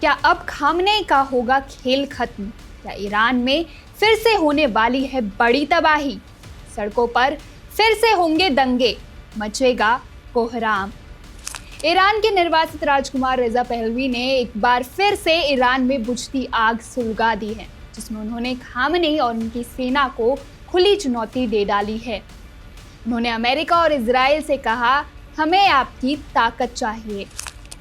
क्या अब खामनेई का होगा खेल खत्म? क्या ईरान में फिर से होने वाली है बड़ी तबाही? सड़कों पर फिर से होंगे दंगे, मचेगा कोहराम। ईरान के निर्वासित राजकुमार रिजा पहलवी ने एक बार फिर से ईरान में बुझती आग सुलगा दी है, जिसमें उन्होंने खामनेई और उनकी सेना को खुली चुनौती दे डाली है। उन्होंने अमेरिका और इजराइल से कहा, हमें आपकी ताकत चाहिए,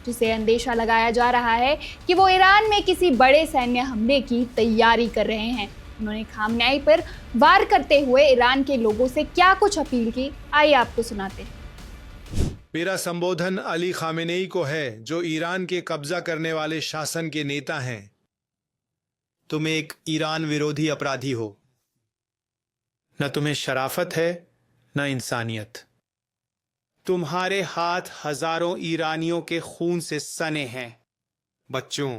जिसे अंदेशा लगाया जा रहा है कि वो ईरान में किसी बड़े सैन्य हमले की तैयारी कर रहे हैं। उन्होंने खामनेई पर वार करते हुए ईरान के लोगों से क्या कुछ अपील की, आइए आपको सुनाते हैं। मेरा संबोधन अली खामेनेई को है, जो ईरान के कब्जा करने वाले शासन के नेता हैं। तुम एक ईरान विरोधी अपराधी हो। न तुम्हें शराफत है न इंसानियत। तुम्हारे हाथ हजारों ईरानियों के खून से सने हैं, बच्चों,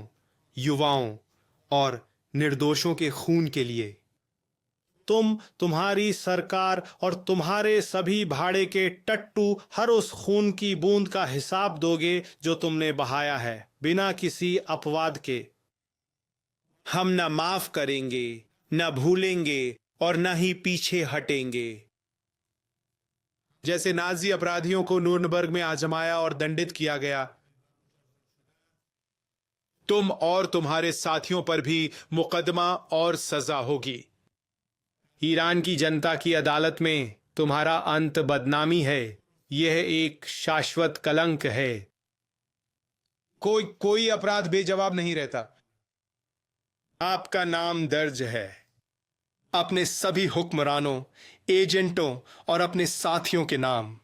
युवाओं और निर्दोषों के खून के लिए। तुम्हारी सरकार और तुम्हारे सभी भाड़े के टट्टू हर उस खून की बूंद का हिसाब दोगे जो तुमने बहाया है, बिना किसी अपवाद के। हम न माफ करेंगे, न भूलेंगे और न ही पीछे हटेंगे। जैसे नाजी अपराधियों को नूरनबर्ग में आजमाया और दंडित किया गया, तुम और तुम्हारे साथियों पर भी मुकदमा और सजा होगी। ईरान की जनता की अदालत में तुम्हारा अंत बदनामी है। यह एक शाश्वत कलंक है। कोई अपराध बेजवाब नहीं रहता। आपका नाम दर्ज है अपने सभी हुक्मरानों, एजेंटों और अपने साथियों के नाम।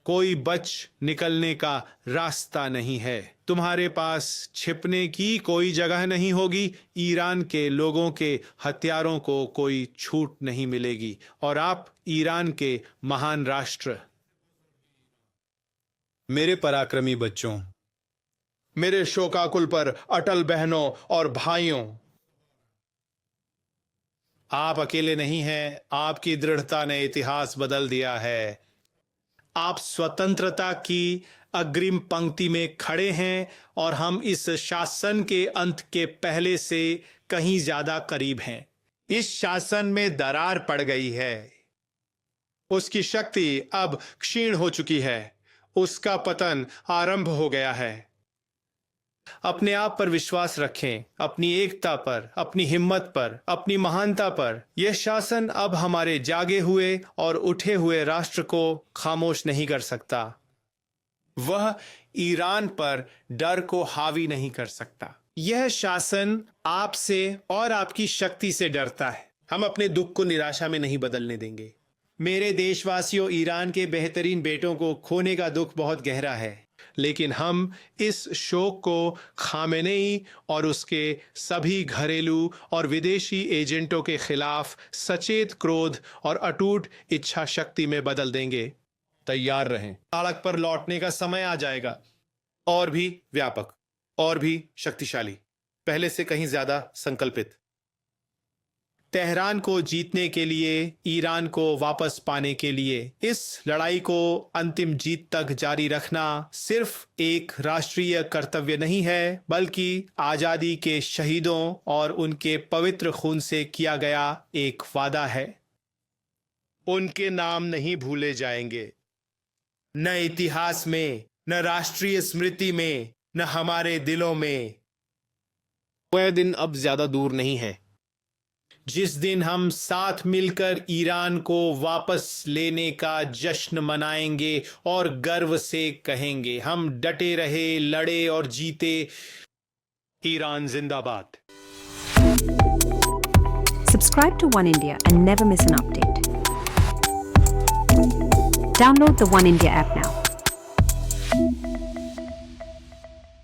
कोई बच निकलने का रास्ता नहीं है। तुम्हारे पास छिपने की कोई जगह नहीं होगी। ईरान के लोगों के हथियारों को कोई छूट नहीं मिलेगी और आप ईरान के महान राष्ट्र। मेरे पराक्रमी बच्चों, मेरे शोकाकुल पर अटल बहनों और भाइयों, आप अकेले नहीं हैं। आपकी दृढ़ता ने इतिहास बदल दिया है। आप स्वतंत्रता की अग्रिम पंक्ति में खड़े हैं और हम इस शासन के अंत के पहले से कहीं ज्यादा करीब हैं। इस शासन में दरार पड़ गई है। उसकी शक्ति अब क्षीण हो चुकी है। उसका पतन आरंभ हो गया है। अपने आप पर विश्वास रखें, अपनी एकता पर, अपनी हिम्मत पर, अपनी महानता पर। यह शासन अब हमारे जागे हुए और उठे हुए राष्ट्र को खामोश नहीं कर सकता। वह ईरान पर डर को हावी नहीं कर सकता। यह शासन आपसे और आपकी शक्ति से डरता है। हम अपने दुख को निराशा में नहीं बदलने देंगे। मेरे देशवासियों, ईरान के बेहतरीन बेटों को खोने का दुख बहुत गहरा है, लेकिन हम इस शोक को खामेनेई और उसके सभी घरेलू और विदेशी एजेंटों के खिलाफ सचेत क्रोध और अटूट इच्छा शक्ति में बदल देंगे। तैयार रहें। सड़क पर लौटने का समय आ जाएगा, और भी व्यापक, और भी शक्तिशाली, पहले से कहीं ज्यादा संकल्पित। तेहरान को जीतने के लिए, ईरान को वापस पाने के लिए, इस लड़ाई को अंतिम जीत तक जारी रखना सिर्फ एक राष्ट्रीय कर्तव्य नहीं है, बल्कि आजादी के शहीदों और उनके पवित्र खून से किया गया एक वादा है। उनके नाम नहीं भूले जाएंगे, न इतिहास में, न राष्ट्रीय स्मृति में, न हमारे दिलों में। वह दिन अब ज्यादा दूर नहीं है जिस दिन हम साथ मिलकर ईरान को वापस लेने का जश्न मनाएंगे और गर्व से कहेंगे, हम डटे रहे, लड़े और जीते। ईरान जिंदाबाद। Subscribe to One India and never miss an update. Download the One India app now.